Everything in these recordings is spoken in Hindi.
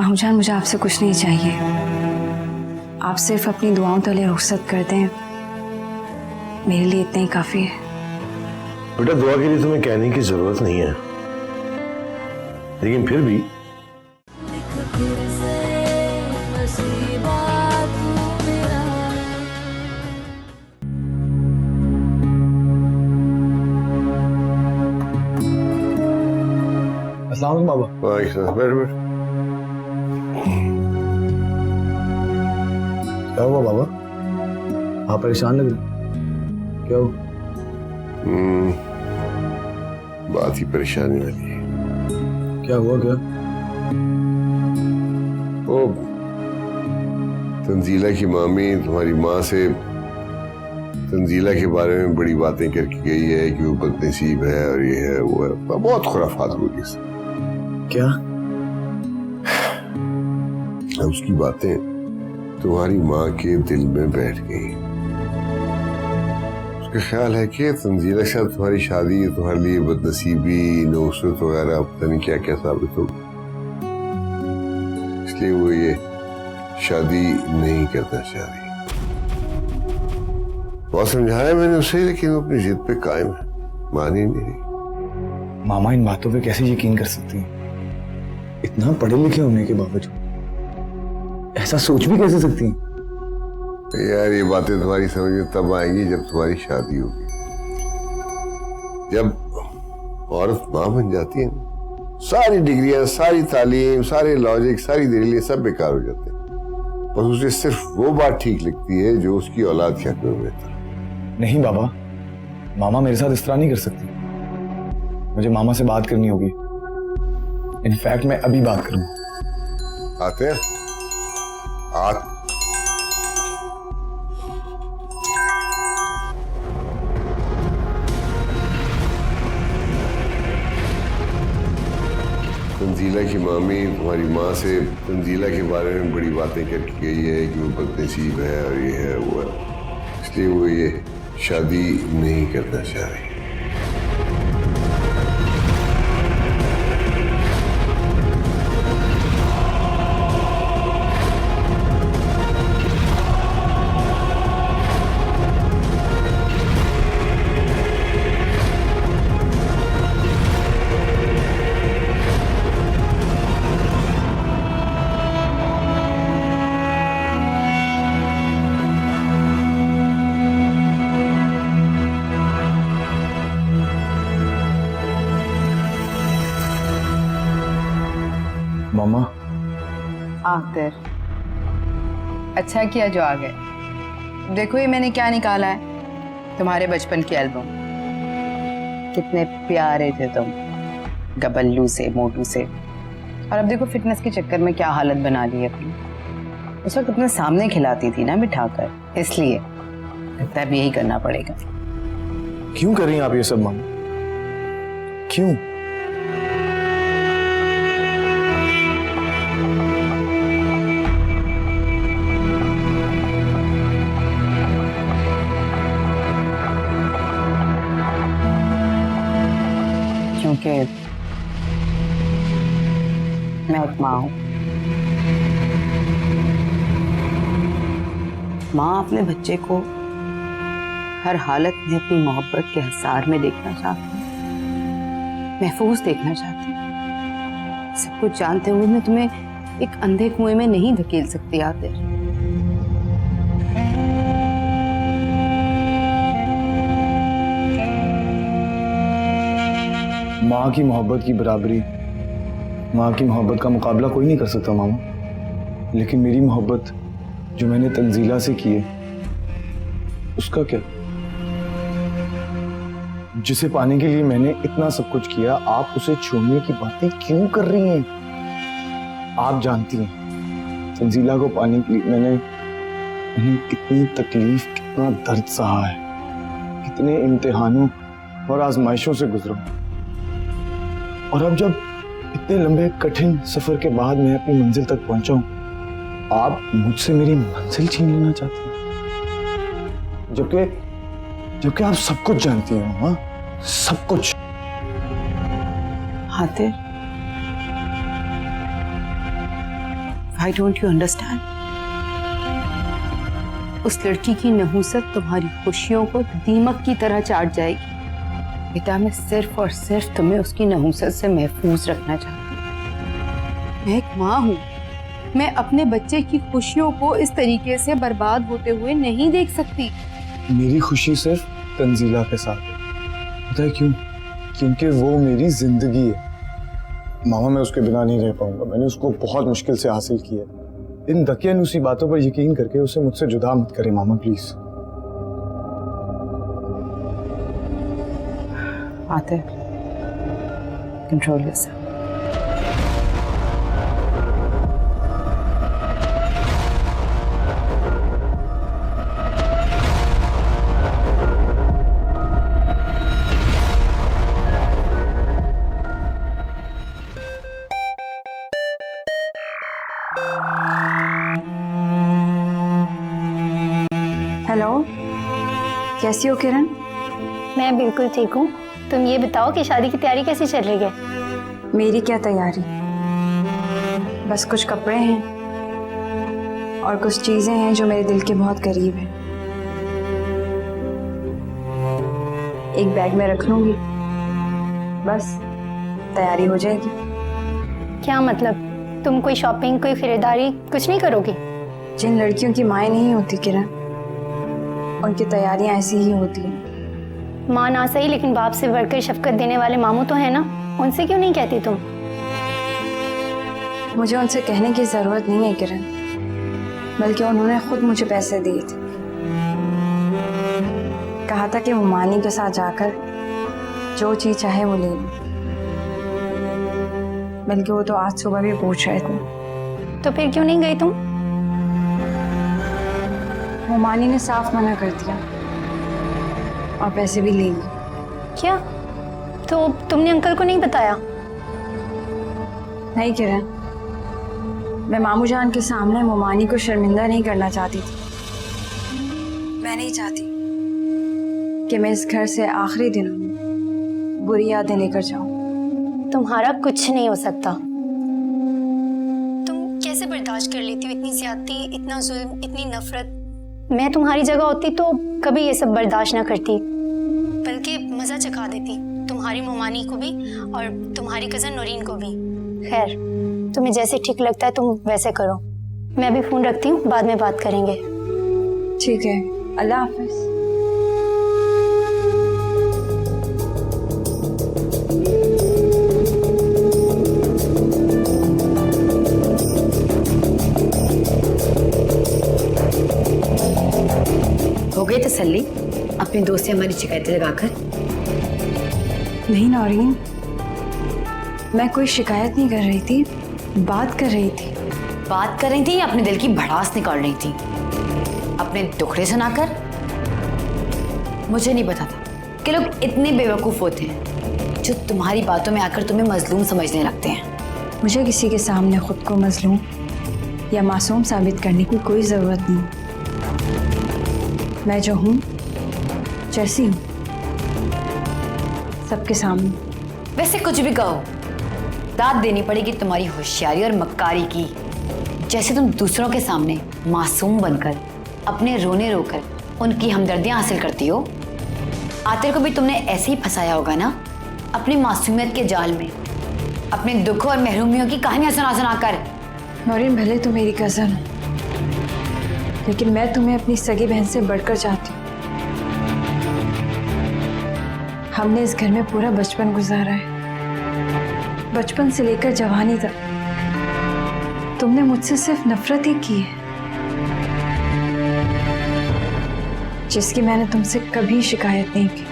मामूजान, मुझे आपसे कुछ नहीं चाहिए। आप सिर्फ अपनी दुआओं तले रुखसत कर दें, मेरे लिए इतना ही काफी है। बेटा, दुआ के लिए तुम्हें कहने की जरूरत नहीं है, लेकिन फिर भी अस्सलाम वालेकुम बाबा। बैठ बैठ। क्या हुआ बाबा, आप परेशान लग रहे? क्या हुआ? बात ही परेशानी वाली है। क्या हुआ? क्या? वो तंजीला की मामी तुम्हारी माँ से तंजीला के बारे में बड़ी बातें करके गई है कि वो बदनसीब है और ये है वो है, बहुत खुराफात हो गई। क्या? उसकी बातें तुम्हारी माँ के दिल में बैठ गई। उसका ख्याल है कि तंजीला शायद तुम्हारी शादी तुम्हारे लिए बदनसीबी, नौसरत वगैरह पता नहीं क्या क्या साबित हो, इसलिए वो ये शादी नहीं करना चाह रही। बहुत समझाया मैंने उसे, लेकिन वो अपनी जिद पे कायम है, मान ही नहीं रही। मामा इन बातों पे कैसे यकीन कर सकती हैं? इतना पढ़े लिखे होने के बावजूद ऐसा सोच भी कैसे सकती हैं? यार, ये बातें तुम्हारी समझ में तब आएंगी जब तुम्हारी शादी होगी। जब औरत माँ बन जाती है ना, सारी डिग्रियां, सारी तालीम, सारे लॉजिक, सारी दलीलें सब बेकार हो जाते हैं। बस उसे सिर्फ वो बात ठीक लगती है जो उसकी औलाद के हक में बेहतर। नहीं बाबा, मामा मेरे साथ इस तरह नहीं कर सकती। मुझे मामा से बात करनी होगी। इनफैक्ट मैं अभी बात करूंगा। आते हैं तंजीला की मामी तुम्हारी माँ से तंजीला के बारे में बड़ी बातें करके गई है कि वो बदनसीब है और ये है वो है, इसलिए वो ये शादी नहीं करना चाह रही। मामा। आखिर अच्छा किया जो आ गए। देखो ये मैंने क्या निकाला है, तुम्हारे बचपन की एल्बम। कितने प्यारे थे तुम, गबल्लू से, मोटू से, और अब देखो फिटनेस के चक्कर में क्या हालत बना ली अपनी। उस वक्त अपने सामने खिलाती थी ना बिठाकर, इसलिए लगता है यही करना पड़ेगा। क्यों कर रही हैं आप ये सब मामा? क्यों? क्योंकि मैं एक माँ हूं। माँ अपने बच्चे को हर हालत में अपनी मोहब्बत के हिसार में देखना चाहती है, महफूज देखना चाहती है। सब कुछ जानते हुए मैं तुम्हें एक अंधे कुएं में नहीं धकेल सकती आतिर। माँ की मोहब्बत की बराबरी, माँ की मोहब्बत का मुकाबला कोई नहीं कर सकता मामा। लेकिन मेरी मोहब्बत जो मैंने तंजीला से की है, उसका क्या? जिसे पाने के लिए मैंने इतना सब कुछ किया, आप उसे छोड़ने की बातें क्यों कर रही हैं? आप जानती हैं तंजीला को पाने के लिए मैंने कितनी तकलीफ, कितना दर्द सहा है, कितने इम्तिहानों और आजमाइशों से गुजरा। और अब जब इतने लंबे कठिन सफर के बाद मैं अपनी मंजिल तक पहुंचा हूं, आप मुझसे मेरी मंजिल छीन लेना चाहते हैं। जबकि आप सब कुछ जानती हैं मामा, सब कुछ। Aatir, Why don't you understand? उस लड़की की नहुसत तुम्हारी खुशियों को दीमक की तरह चाट जाएगी। बेटा, मैं सिर्फ और सिर्फ तुम्हें उसकी नहुसत से महफूज रखना चाहती हूँ। मैं एक माँ हूँ। मैं अपने बच्चे की खुशियों को इस तरीके से बर्बाद होते हुए नहीं देख सकती। मेरी खुशी सिर्फ तंजीला के साथ है। पता है क्यों? क्योंकि वो मेरी जिंदगी है। मामा, मैं उसके बिना नहीं रह पाऊंगा। मैंने उसको बहुत मुश्किल से हासिल किया। इन दकियानूसी बातों पर यकीन करके उसे मुझसे जुदा मत करें मामा, please. Atif, control yourself. Hello, कैसी हो किरण? मैं बिल्कुल ठीक हूँ। तुम ये बताओ कि शादी की तैयारी कैसी चल रही है? मेरी क्या तैयारी, बस कुछ कपड़े हैं और कुछ चीजें हैं जो मेरे दिल के बहुत करीब हैं। एक बैग में रख लूंगी, बस तैयारी हो जाएगी। क्या मतलब? तुम कोई शॉपिंग, कोई खरीदारी कुछ नहीं करोगी? जिन लड़कियों की माएँ नहीं होती किरण, उनकी तैयारियां ऐसी ही होती हैं। माँ ना सही, लेकिन बाप से बढ़कर शफकत देने वाले मामू तो है ना, उनसे क्यों नहीं कहती तुम? मुझे उनसे कहने की जरूरत नहीं है किरण, बल्कि उन्होंने खुद मुझे पैसे दिए थे। कहा था कि मुमानी के साथ जाकर जो चीज चाहे वो ले लो। बल्कि वो तो आज सुबह भी पूछ रहे थे। तो फिर क्यों नहीं गई तुम? मुमानी ने साफ मना कर दिया और पैसे भी ले लिए। क्या? तो तुमने अंकल को नहीं बताया? नहीं किरण, मैं मामू जान के सामने मुमानी को शर्मिंदा नहीं करना चाहती थी। मैं नहीं चाहती कि मैं इस घर से आखिरी दिनों में बुरी यादें लेकर जाऊं। तुम्हारा कुछ नहीं हो सकता। तुम कैसे बर्दाश्त कर लेती हो इतनी ज्यादती, इतना जुल्म, इतनी नफरत? मैं तुम्हारी जगह होती तो कभी ये सब बर्दाश्त ना करती, बल्कि मजा चखा देती, तुम्हारी मुमानी को भी और तुम्हारी कजन नौरीन को भी। खैर, तुम्हें जैसे ठीक लगता है तुम वैसे करो। मैं अभी फोन रखती हूँ, बाद में बात करेंगे। ठीक है, अल्लाह हाफिज। हो गई तसल्ली अपने दोस्त से हमारी शिकायतें लगाकर? नहीं नौरीन, मैं कोई शिकायत नहीं कर रही थी, बात कर रही थी। बात कर रही थी या अपने दिल की भड़ास निकाल रही थी अपने दुखड़े सुनाकर? मुझे नहीं पता था कि लोग इतने बेवकूफ होते हैं जो तुम्हारी बातों में आकर तुम्हें मजलूम समझने लगते हैं। मुझे किसी के सामने खुद को मजलूम या मासूम साबित करने की कोई जरूरत नहीं। मैं जो हूँ जैसी हूँ, सबके सामने। वैसे कुछ भी कहो, दाद देनी पड़ेगी तुम्हारी होशियारी और मक्कारी की। जैसे तुम दूसरों के सामने मासूम बनकर अपने रोने रोकर उनकी हमदर्दियां हासिल करती हो, आतिर को भी तुमने ऐसे ही फंसाया होगा ना अपनी मासूमियत के जाल में, अपने दुखों और महरूमियों की कहानियां सुना सुना कर। नौरीन, भले तो मेरी कज़न हो, लेकिन मैं तुम्हें अपनी सगी बहन से बढ़कर चाहती हूँ। हमने इस घर में पूरा बचपन गुजारा है, बचपन से लेकर जवानी तक। तुमने मुझसे सिर्फ नफरत ही की है, जिसकी मैंने तुमसे कभी शिकायत नहीं की।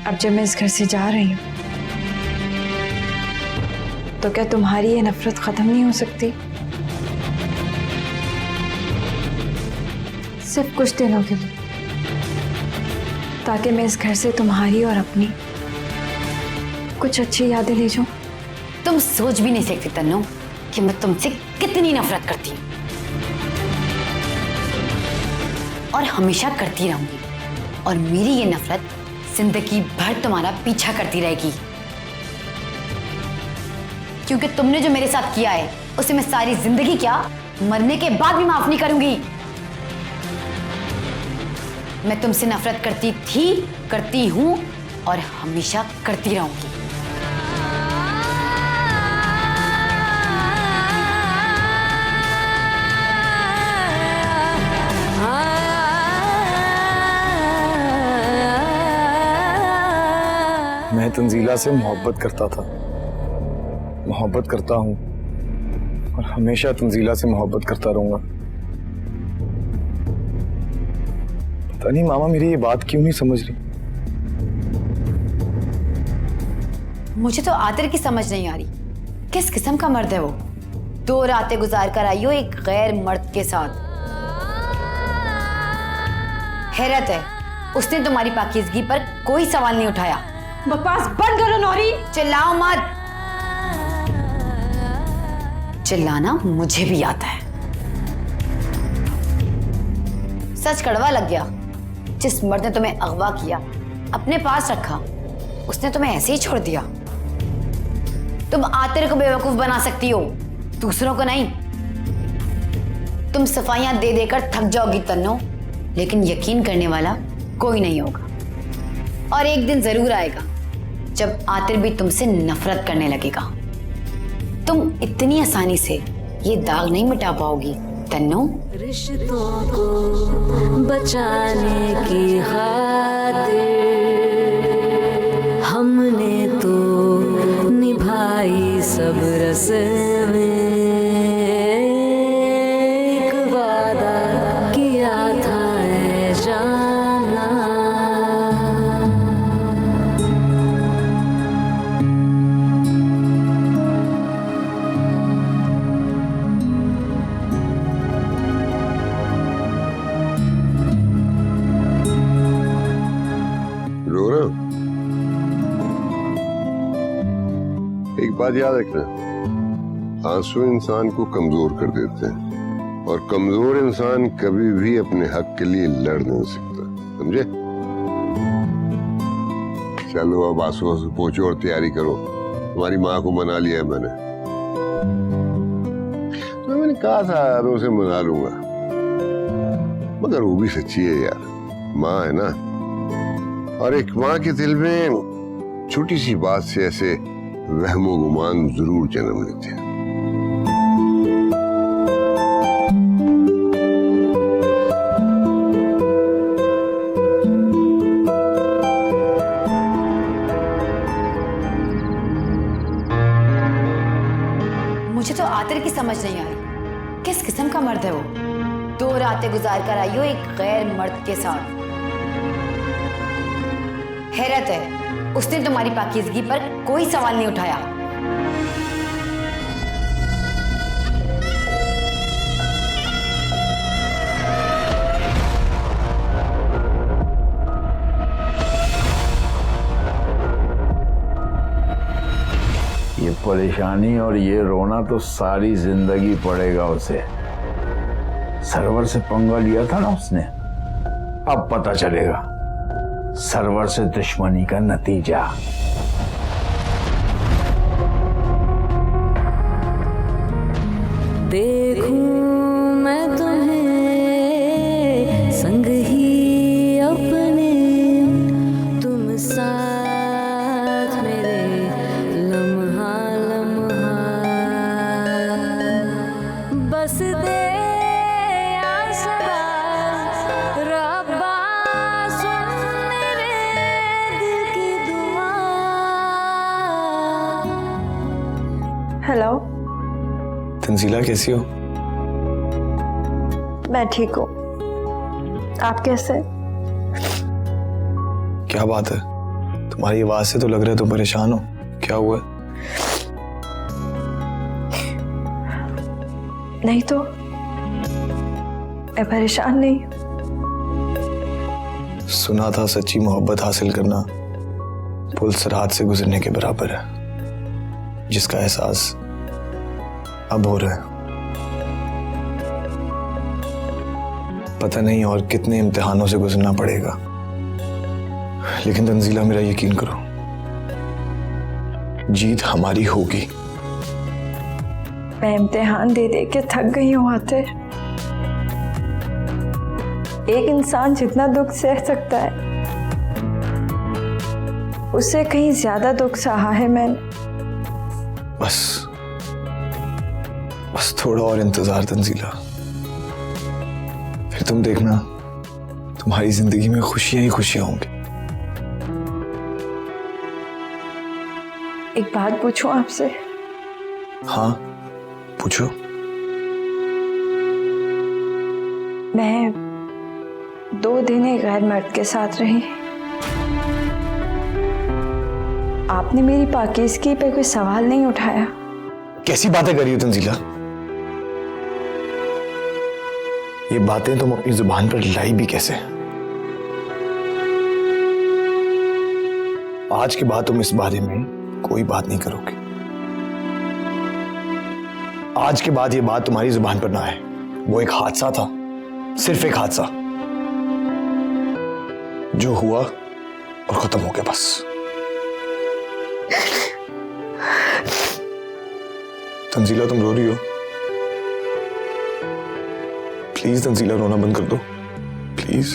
अब जब मैं इस घर से जा रही हूँ, तो क्या तुम्हारी ये नफरत खत्म नहीं हो सकती? सिर्फ कुछ दिनों के लिए, ताकि मैं इस घर से तुम्हारी और अपनी कुछ अच्छी यादें ले जाऊं। तुम सोच भी नहीं सकती तन्नू कि मैं तुमसे कितनी नफरत करती हूँ, और हमेशा करती रहूंगी। और मेरी ये नफरत जिंदगी भर तुम्हारा पीछा करती रहेगी, क्योंकि तुमने जो मेरे साथ किया है उसे मैं सारी जिंदगी क्या, मरने के बाद भी माफ नहीं करूंगी। मैं तुमसे नफरत करती थी, करती हूं और हमेशा करती रहूंगी। मैं तंजीला से मोहब्बत करता था, मोहब्बत करता हूं और हमेशा तंजीला से मोहब्बत करता रहूंगा। पता नहीं मामा मेरी ये बात क्यों नहीं समझ रही। मुझे तो आतिर की समझ नहीं आ रही, किस किस्म का मर्द है वो। 2 रातें गुजार कर आई हो एक गैर मर्द के साथ। हैरत है, उसने तुम्हारी पाकीज़गी पर कोई सवाल नहीं उठाया। बकवास बंद करो नौरी। चिल्लाओ मत। चिल्लाना मुझे भी आता है। सच कड़वा लग गया। जिस मर्द ने तुम्हें अगवा किया, अपने पास रखा, उसने तुम्हें ऐसे ही छोड़ दिया। तुम आतिर को बेवकूफ बना सकती हो, दूसरों को नहीं। तुम सफाइयां दे देकर थक जाओगी तन्नो, लेकिन यकीन करने वाला कोई नहीं होगा। और एक दिन जरूर आएगा जब आतिर भी तुमसे नफरत करने लगेगा। तुम इतनी आसानी से ये दाग नहीं मिटा पाओगी तन्नो। रिश्तों को बचाने की खातिर हमने तो निभाई सब रस्में। एक वादा किया था ऐ जाना, रो रहे हो? एक बात याद रखना, आंसू इंसान को कमजोर कर देते हैं और कमजोर इंसान कभी भी अपने हक के लिए लड़ नहीं सकता, समझे? चलो अब आंसू आंसू पोंछो और तैयारी करो। तुम्हारी माँ को मना लिया है मैंने। तो मैंने कहा था मैं उसे मना लूंगा, मगर वो भी सच्ची है यार, माँ है ना। और एक माँ के दिल में छोटी सी बात से ऐसे वहमो गुमान जरूर जन्म लेते हैं। मुझे तो आतिर की समझ नहीं आ रही, किस किस्म का मर्द है वो। 2 रातें गुजार कर आई हो एक गैर मर्द के साथ। हैरत है, उसने तुम्हारी पाकीज़गी पर कोई सवाल नहीं उठाया। ये परेशानी और ये रोना तो सारी जिंदगी पड़ेगा उसे। सरवर से पंगा लिया था ना उसने, अब पता चलेगा सरवर से दुश्मनी का नतीजा। देखूं मैं तुम्हें संग ही अपने, तुम साथ मेरे लम्हा लम्हा। बस दे या सदा रब्बा, सुन मेरे दिल की दुआ। हेलो, तंजीला कैसी हो? मैं ठीक हूँ, आप कैसे? क्या बात है, तुम्हारी आवाज से तो लग रहा है तुम परेशान हो। क्या हुआ? नहीं तो मैं परेशान नहीं। सुना था सच्ची मोहब्बत हासिल करना पुल सरहद से गुजरने के बराबर है, जिसका एहसास अब हो रहा है। पता नहीं और कितने इम्तिहानों से गुजरना पड़ेगा, लेकिन तंजीला मेरा यकीन करो, जीत हमारी होगी। मैं इम्तिहान दे दे के थक गई हूँ आतिर। एक इंसान जितना दुख सह सकता है उससे कहीं ज्यादा दुख सहा है मैंने। बस थोड़ा और इंतजार तंजीला, फिर तुम देखना तुम्हारी जिंदगी में खुशियां ही खुशियां होंगी। एक बात पूछूं आपसे? हाँ पूछो। मैं 2 दिन एक गैर मर्द के साथ रही, आपने मेरी पाकीज़गी पे कोई सवाल नहीं उठाया। कैसी बातें कर रही हो तंजीला? ये बातें तुम अपनी जुबान पर लाई भी कैसे? आज के बाद तुम इस बारे में कोई बात नहीं करोगे। आज के बाद ये बात तुम्हारी जुबान पर ना आए। वो एक हादसा था, सिर्फ एक हादसा जो हुआ और खत्म हो गया बस। तंजीला तुम रो रही हो? प्लीज तंजीला रोना बंद कर दो प्लीज।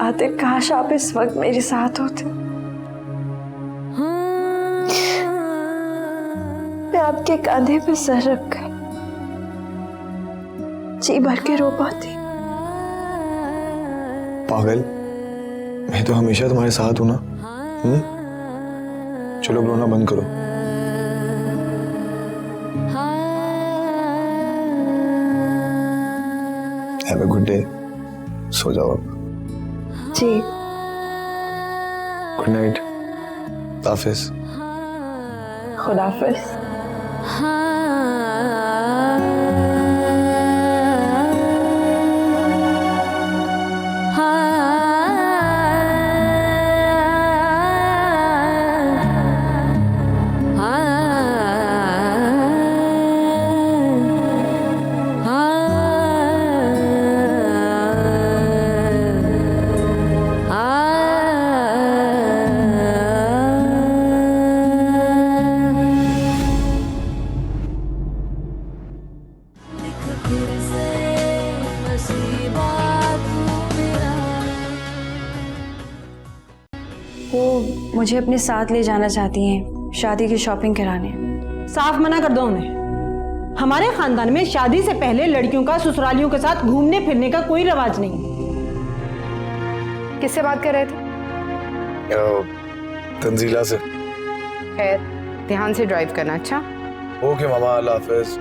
आतिर काश आप इस वक्त मेरे साथ होते। मैं आपके कंधे पे सर रख कर जी भर के रो पाती। पागल, मैं तो हमेशा तुम्हारे साथ हूं ना। चलो रोना बंद करो। Have a good day. सो जाओ अब। जी गुड नाइट। हाफिज। खुदाफिज। वो मुझे अपने साथ ले जाना चाहती हैं शादी की शॉपिंग कराने। साफ मना कर दो उन्हें। हमारे खानदान में शादी से पहले लड़कियों का ससुरालियों के साथ घूमने फिरने का कोई रिवाज नहीं। किससे बात कर रहे थे? तंजीला से। खैर ध्यान से ड्राइव करना। अच्छा ओके मामा, अल्लाह हाफिज।